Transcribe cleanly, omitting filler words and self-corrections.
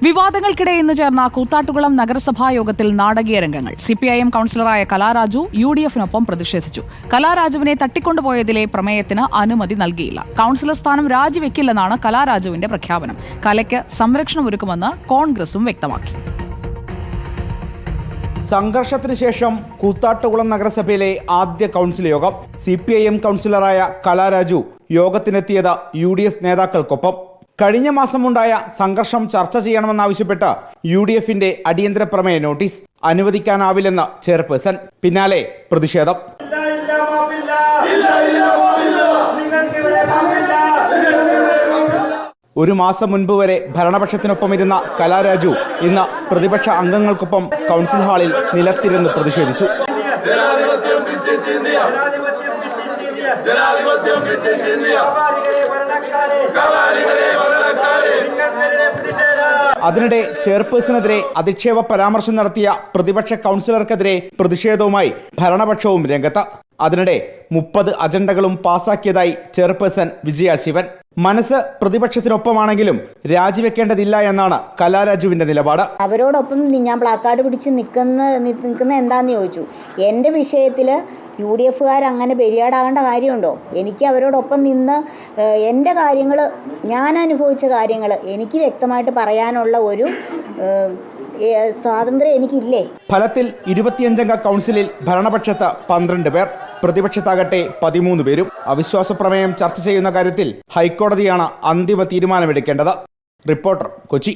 വിവാദങ്ങൾക്കിടെ ഇന്ന് ചേർന്ന കൂത്താട്ടുകുളം നഗരസഭാ യോഗത്തിൽ നാടകീയ രംഗങ്ങൾ. സിപിഐഎം കൌൺസിലറായ കലാരാജു യുഡിഎഫിനൊപ്പം പ്രതിഷേധിച്ചു. കലാരാജുവിനെ തട്ടിക്കൊണ്ടുപോയതിലെ പ്രമേയത്തിന് അനുമതി നൽകിയില്ല. കൌൺസിലർ സ്ഥാനം രാജിവെക്കില്ലെന്നാണ് കലാരാജുവിന്റെ പ്രഖ്യാപനം. കലയ്ക്ക് സംരക്ഷണം ഒരുക്കുമെന്ന് കോൺഗ്രസും വ്യക്തമാക്കി. സംഘർഷത്തിന് ശേഷം കൂത്താട്ടുകുളം നഗരസഭയിലെ ആദ്യ കൌൺസിൽ യോഗം. സിപിഐഎം കൌൺസിലറായ കലാരാജു യോഗത്തിനെത്തിയത് UDF നേതാക്കൾക്കൊപ്പം. കഴിഞ്ഞ മാസമുണ്ടായ സംഘർഷം ചർച്ച ചെയ്യണമെന്നാവശ്യപ്പെട്ട് UDFന്റെ അടിയന്തര പ്രമേയ നോട്ടീസ് അനുവദിക്കാനാവില്ലെന്ന് ചെയർപേഴ്സൺ. പിന്നാലെ പ്രതിഷേധം. ഒരു മാസം മുൻപ് വരെ ഭരണപക്ഷത്തിനൊപ്പം ഇരുന്ന കലാരാജു ഇന്ന് പ്രതിപക്ഷ അംഗങ്ങൾക്കൊപ്പം കൗൺസിൽ ഹാളിൽ നിലത്തിരുന്ന് പ്രതിഷേധിച്ചു. അതിനിടെ ചെയർപേഴ്സണെതിരെ അധിക്ഷേപ പരാമർശം നടത്തിയ പ്രതിപക്ഷ കൗൺസിലർക്കെതിരെ പ്രതിഷേധവുമായി ഭരണപക്ഷവും രംഗത്ത്. അതിനിടെ 30 അജണ്ടകളും പാസാക്കിയതായി ചെയർപേഴ്സൺ വിജയ ശിവൻ. മനസ്സ് പ്രതിപക്ഷത്തിനൊപ്പമാണെങ്കിലും രാജിവെക്കേണ്ടതില്ല എന്നാണ് കലാരാജുവിന്റെ നിലപാട്. അവരോടൊപ്പം ഞാൻ പ്ലാക്കാർഡ് പിടിച്ച് നിൽക്കുന്ന എന്താന്ന് ചോദിച്ചു. എൻ്റെ വിഷയത്തിൽ UDFകാർ അങ്ങനെ ബലിയാടാകേണ്ട കാര്യമുണ്ടോ? എനിക്ക് അവരോടൊപ്പം നിന്ന് എൻ്റെ കാര്യങ്ങൾ, ഞാൻ അനുഭവിച്ച കാര്യങ്ങൾ എനിക്ക് വ്യക്തമായിട്ട് പറയാനുള്ള ഒരു സ്വാതന്ത്ര്യം എനിക്കില്ലേ? ഫലത്തിൽ 25 അംഗ കൗൺസിലിൽ ഭരണപക്ഷത്ത് 12 പേർ, പ്രതിപക്ഷത്താകട്ടെ 13 പേരും. അവിശ്വാസ പ്രമേയം ചർച്ച ചെയ്യുന്ന കാര്യത്തിൽ ഹൈക്കോടതിയാണ് അന്തിമ തീരുമാനമെടുക്കേണ്ടത്. റിപ്പോർട്ടർ, കൊച്ചി.